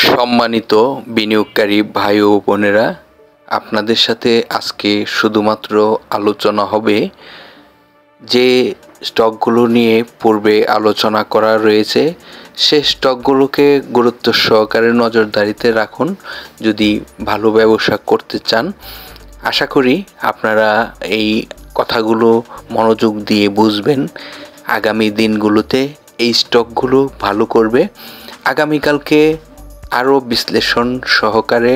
সম্মানিত বিনিয়োগকারী ভাই ও বোনেরা, আপনাদের সাথে আজকে শুধুমাত্র আলোচনা হবে যে স্টকগুলো নিয়ে পূর্বে আলোচনা করা রয়েছে সে স্টকগুলোকে গুরুত্ব সহকারে নজরদারিতে রাখুন যদি ভালো ব্যবসা করতে চান। আশা করি আপনারা এই কথাগুলো মনোযোগ দিয়ে বুঝবেন। আগামী দিনগুলোতে এই স্টকগুলো ভালো করবে। আগামীকালকে আরও বিশ্লেষণ সহকারে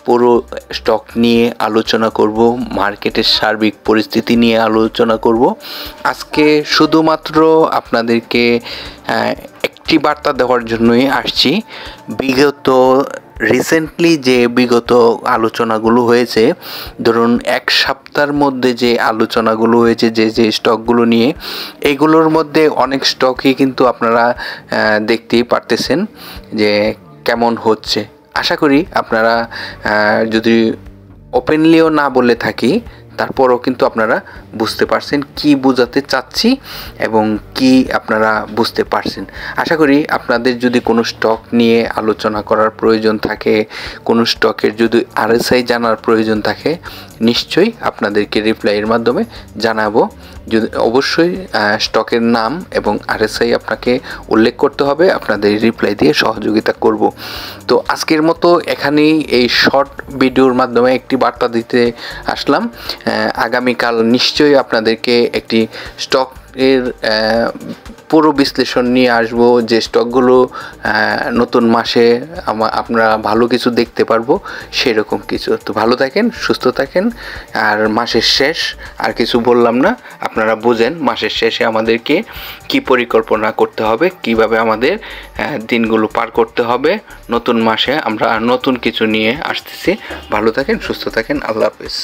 পুরো স্টক নিয়ে আলোচনা করব, মার্কেটের সার্বিক পরিস্থিতি নিয়ে আলোচনা করব। আজকে শুধুমাত্র আপনাদেরকে একটি বার্তা দেওয়ার জন্যই আসছি। রিসেন্টলি যে বিগত আলোচনাগুলো হয়েছে, ধরুন এক সপ্তাহের মধ্যে যে আলোচনাগুলো হয়েছে যে স্টকগুলো নিয়ে, এগুলোর মধ্যে অনেক স্টকই কিন্তু আপনারা দেখতেই পারতেছেন যে কেমন হচ্ছে। আশা করি আপনারা যদি ওপেনলিও না বলে থাকি তারপরও কিন্তু আপনারা বুঝতে পারছেন কি বোঝাতে চাচ্ছি এবং কি আপনারা বুঝতে পারছেন। আশা করি আপনাদের যদি কোনো স্টক নিয়ে আলোচনা করার প্রয়োজন থাকে, কোনো স্টকের যদি আরএসআই জানার প্রয়োজন থাকে, নিশ্চয়ই আপনাদেরকে রিপ্লাইয়ের মাধ্যমে জানাবো। যদি অবশ্যই স্টকের নাম এবং আরএসআই আপনাকে উল্লেখ করতে হবে, আপনাদের রিপ্লাই দিয়ে সহযোগিতা করব। তো আজকের মতো এখানেই এই শর্ট ভিডিওর মাধ্যমে একটি বার্তা দিতে আসলাম। আগামীকাল নিশ্চয়ই আপনাদেরকে একটি স্টকের পুরো বিশ্লেষণ নিয়ে আসবো, যে স্টকগুলো নতুন মাসে আমরা ভালো কিছু দেখতে পারবো, সেরকম কিছু। তো ভালো থাকেন, সুস্থ থাকেন। আর মাসের শেষ আর কিছু বললাম না, আপনারা বোঝেন মাসের শেষে আমাদেরকে কি পরিকল্পনা করতে হবে, কিভাবে আমাদের দিনগুলো পার করতে হবে। নতুন মাসে আমরা নতুন কিছু নিয়ে আসতেছি। ভালো থাকেন, সুস্থ থাকেন। আল্লাহ হাফেজ।